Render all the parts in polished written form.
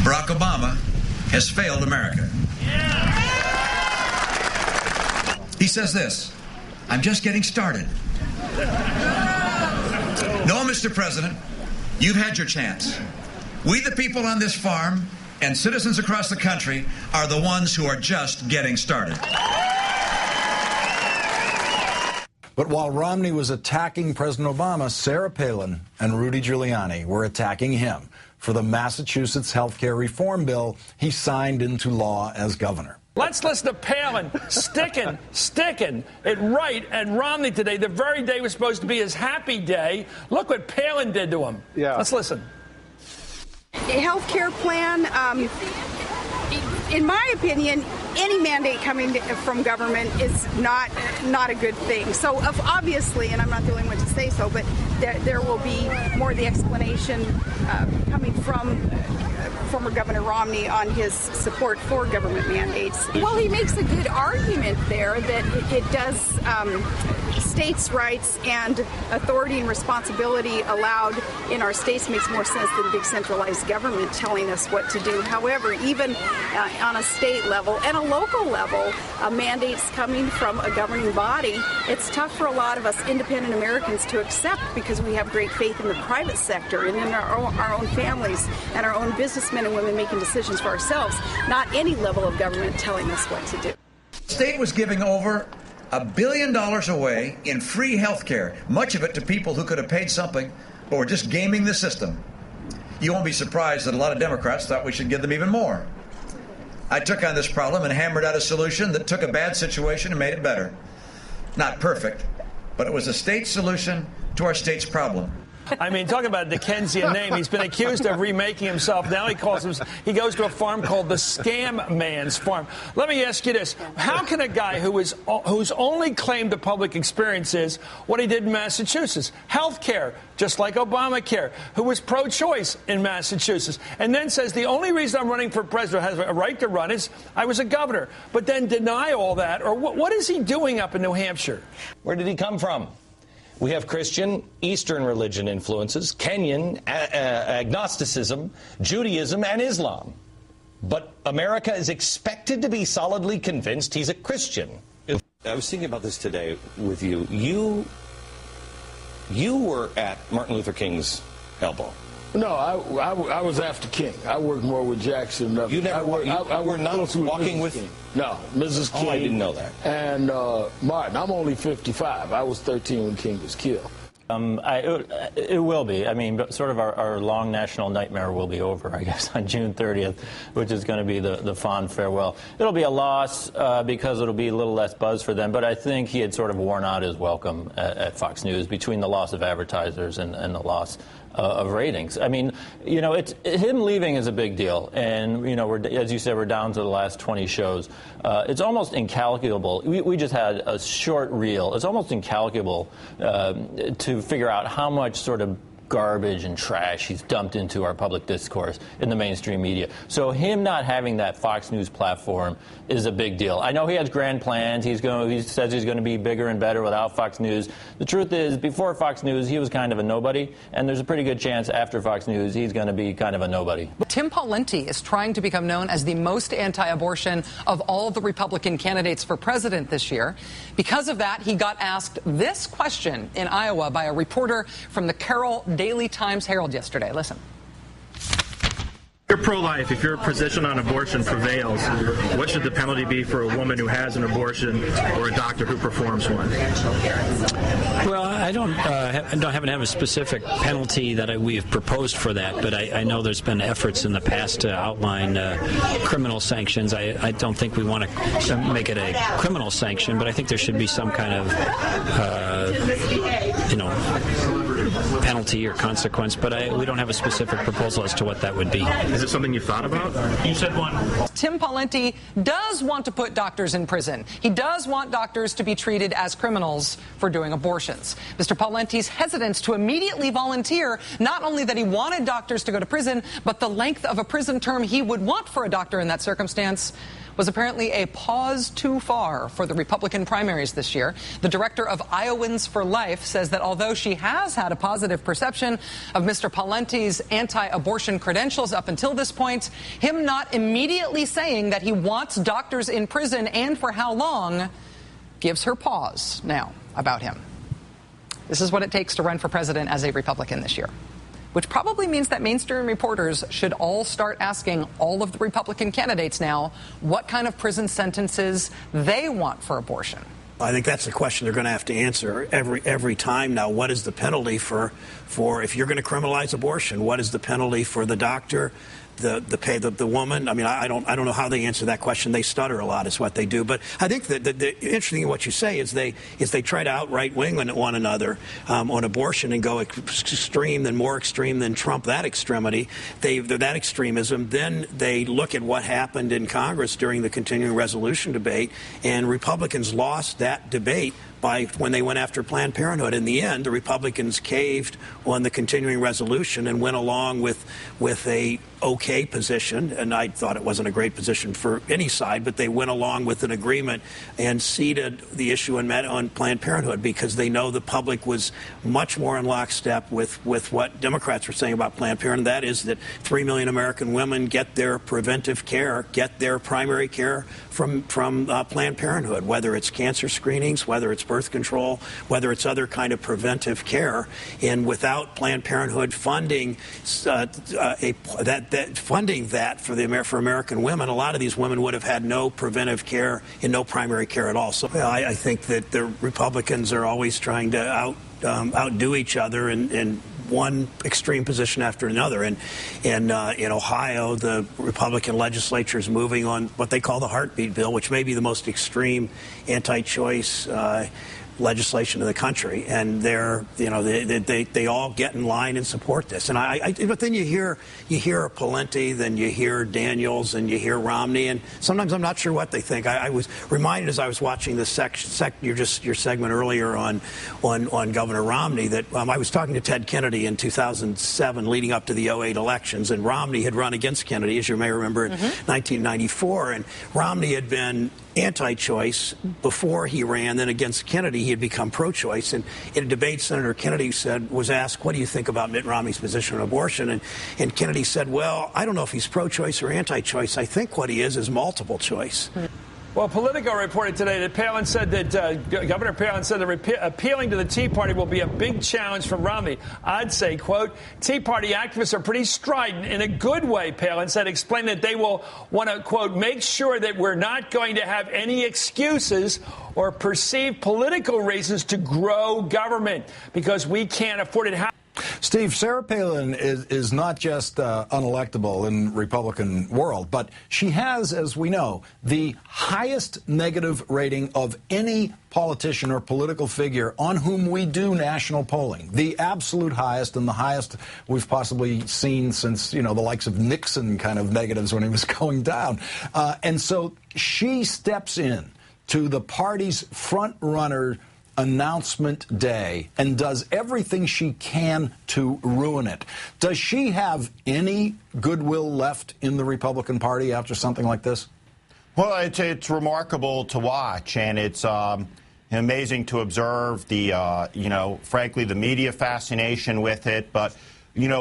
Barack Obama has failed America. He says this, I'm just getting started. No, Mr. President, you've had your chance. We, the people on this farm, and citizens across the country, are the ones who are just getting started. But while Romney was attacking President Obama, Sarah Palin and Rudy Giuliani were attacking him for the Massachusetts health care reform bill he signed into law as governor. Let's listen to Palin sticking it right at Romney today, the very day was supposed to be his happy day. Look what Palin did to him. Yeah. Let's listen. A health care plan, in my opinion, any mandate coming from government is not a good thing. So obviously, and I'm not the only one to say so, but there will be more of the explanation coming from former Governor Romney on his support for government mandates. Well, he makes a good argument there that it does states' rights and authority and responsibility allowed in our states makes more sense than big centralized government telling us what to do. However, even on a state level and a local level, mandates coming from a governing body, it's tough for a lot of us independent Americans to accept because we have great faith in the private sector and in our own families and our own businessmen and women making decisions for ourselves, not any level of government telling us what to do. The state was giving over $1 billion away in free health care, much of it to people who could have paid something but were just gaming the system. You won't be surprised that a lot of Democrats thought we should give them even more. I took on this problem and hammered out a solution that took a bad situation and made it better. Not perfect, but it was a state solution to our state's problem. I mean, talking about a Dickensian name, he's been accused of remaking himself. Now he goes to a farm called the Scam Man's Farm. Let me ask you this. How can a guy whose only claim to public experience is what he did in Massachusetts, health care, just like Obamacare, who was pro-choice in Massachusetts, and then says the only reason I'm running for president, has a right to run, is I was a governor, but then deny all that? Or what is he doing up in New Hampshire? Where did he come from? We have Christian, Eastern religion influences, Kenyan, agnosticism, Judaism, and Islam. But America is expected to be solidly convinced he's a Christian. I was thinking about this today with you. You were at Martin Luther King's elbow. No, I was after King. I worked more with Jackson. You never were not walking with King. No, Mrs. King. Oh, I didn't know that. And Martin. I'm only 55. I was 13 when King was killed. It will be. I mean, sort of our long national nightmare will be over, I guess, on June 30th, which is going to be the fond farewell. It'll be a loss because it'll be a little less buzz for them, but I think he had sort of worn out his welcome at Fox News between the loss of advertisers and the loss of ratings. I mean, you know, him leaving is a big deal, and you know, as you said, we're down to the last 20 shows. It's almost incalculable. We just had a short reel. It's almost incalculable to figure out how much sort of garbage and trash he's dumped into our public discourse in the mainstream media. So him not having that Fox News platform is a big deal. I know he has grand plans. He says he's going to be bigger and better without Fox News. The truth is, before Fox News, he was kind of a nobody, and there's a pretty good chance after Fox News, he's going to be kind of a nobody. Tim Pawlenty is trying to become known as the most anti-abortion of all the Republican candidates for president this year. Because of that, he got asked this question in Iowa by a reporter from the Carroll Daily Times-Herald yesterday. Listen. You're pro-life. If your position on abortion prevails, what should the penalty be for a woman who has an abortion or a doctor who performs one? Well, I haven't have a specific penalty that we have proposed for that, but I know there's been efforts in the past to outline criminal sanctions. I don't think we want to make it a criminal sanction, but I think there should be some kind of, penalty or consequence. But we don't have a specific proposal as to what that would be. Is it something you've thought about? You said one. Tim Pawlenty does want to put doctors in prison. He does want doctors to be treated as criminals for doing abortions. Mr. Pawlenty's hesitance to immediately volunteer not only that he wanted doctors to go to prison, but the length of a prison term he would want for a doctor in that circumstance was apparently a pause too far for the Republican primaries this year. The director of Iowans for Life says that although she has had a positive perception of Mr. Pawlenty's anti-abortion credentials up until this point, him not immediately saying that he wants doctors in prison and for how long gives her pause now about him. This is what it takes to run for president as a Republican this year, which probably means that mainstream reporters should all start asking all of the Republican candidates now what kind of prison sentences they want for abortion. I think that's the question they're going to have to answer every time now. What is the penalty for if you're going to criminalize abortion? What is the penalty for the doctor, the woman? I mean, I don't know how they answer that question. They stutter a lot, is what they do. But I think that the interesting thing what you say is they try to outright wing one another on abortion and go more extreme than Trump. That extremity, that extremism. Then they look at what happened in Congress during the continuing resolution debate, and Republicans lost that debate when they went after Planned Parenthood. In the end, the Republicans caved on the continuing resolution and went along with a okay position, and I thought it wasn't a great position for any side, but they went along with an agreement and ceded the issue on Planned Parenthood because they know the public was much more in lockstep with what Democrats were saying about Planned Parenthood. That is that 3 million American women get their preventive care, get their primary care from Planned Parenthood, whether it's cancer screenings, whether it's birth control, whether it's other kind of preventive care. And without Planned Parenthood funding that for American women, a lot of these women would have had no preventive care and no primary care at all. So I think that the Republicans are always trying to outdo each other in one extreme position after another. And in Ohio, the Republican legislature is moving on what they call the heartbeat bill, which may be the most extreme anti-choice legislation in the country, and they all get in line and support this. And but then you hear Pawlenty, then you hear Daniels, and you hear Romney, and sometimes I'm not sure what they think. I was reminded as I was watching this your segment earlier on Governor Romney that I was talking to Ted Kennedy in 2007, leading up to the 2008 elections, and Romney had run against Kennedy, as you may remember, in 1994, and Romney had been anti-choice before he ran. Then against Kennedy, he had become pro-choice. And in a debate, Senator Kennedy was asked, what do you think about Mitt Romney's position on abortion? And Kennedy said, well, I don't know if he's pro-choice or anti-choice. I think what he is multiple choice. Well, Politico reported today that Palin said that Governor Palin said that appealing to the Tea Party will be a big challenge for Romney. I'd say, quote, Tea Party activists are pretty strident in a good way, Palin said, explaining that they will want to, quote, make sure that we're not going to have any excuses or perceived political reasons to grow government because we can't afford it. Steve, Sarah Palin is not just unelectable in Republican world, but she has, as we know, the highest negative rating of any politician or political figure on whom we do national polling. The absolute highest, and the highest we've possibly seen since, the likes of Nixon kind of negatives when he was going down. And so she steps in to the party's front runner announcement day and does everything she can to ruin it. Does she have any goodwill left in the Republican Party after something like this? Well, it's remarkable to watch, and it's amazing to observe the, frankly, the media fascination with it. But,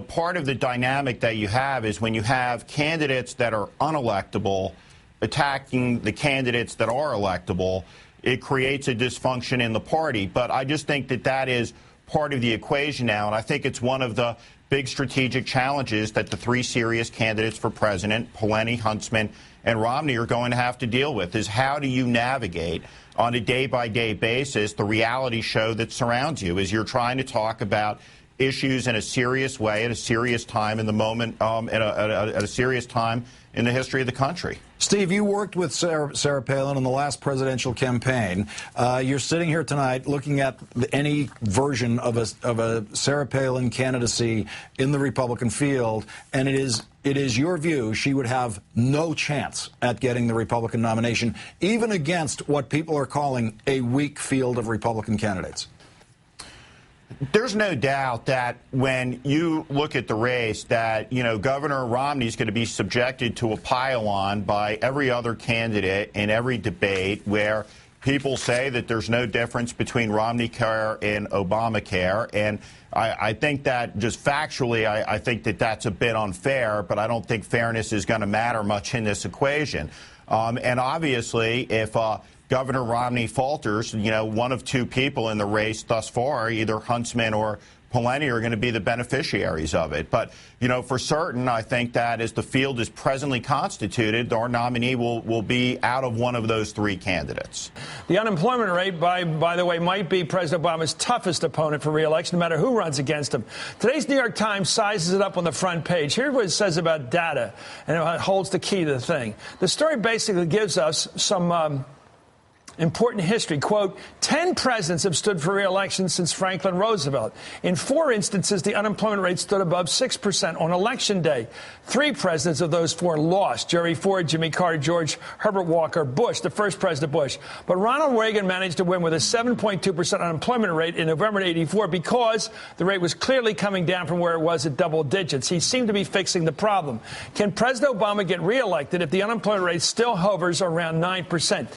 part of the dynamic that you have is when you have candidates that are unelectable attacking the candidates that are electable, it creates a dysfunction in the party. But I just think that is part of the equation now, and I think it's one of the big strategic challenges that the three serious candidates for president, Pawlenty, Huntsman, and Romney, are going to have to deal with, is how do you navigate on a day-by-day basis the reality show that surrounds you as you're trying to talk about issues in a serious way at a serious time in the moment, at a serious time in the history of the country. Steve, you worked with Sarah Palin in the last presidential campaign. You're sitting here tonight looking at any version of a Sarah Palin candidacy in the Republican field, and it is your view she would have no chance at getting the Republican nomination, even against what people are calling a weak field of Republican candidates. There's no doubt that when you look at the race that, Governor Romney is going to be subjected to a pile-on by every other candidate in every debate where people say that there's no difference between Romney care and Obamacare. And I think that just factually, I think that that's a bit unfair, but I don't think fairness is going to matter much in this equation. And obviously, if Governor Romney falters, one of two people in the race thus far, either Huntsman or Pawlenty, are going to be the beneficiaries of it. But, for certain, I think that as the field is presently constituted, our nominee will be out of one of those three candidates. The unemployment rate, by the way, might be President Obama's toughest opponent for re-election, no matter who runs against him. Today's New York Times sizes it up on the front page. Here's what it says about data, and it holds the key to the thing. The story basically gives us some important history. Quote, 10 presidents have stood for re-election since Franklin Roosevelt. In 4 instances, the unemployment rate stood above 6% on Election Day. 3 presidents of those 4 lost: Jerry Ford, Jimmy Carter, George Herbert Walker Bush, the first President Bush. But Ronald Reagan managed to win with a 7.2% unemployment rate in November 84 because the rate was clearly coming down from where it was at double digits. He seemed to be fixing the problem. Can President Obama get re-elected if the unemployment rate still hovers around 9%?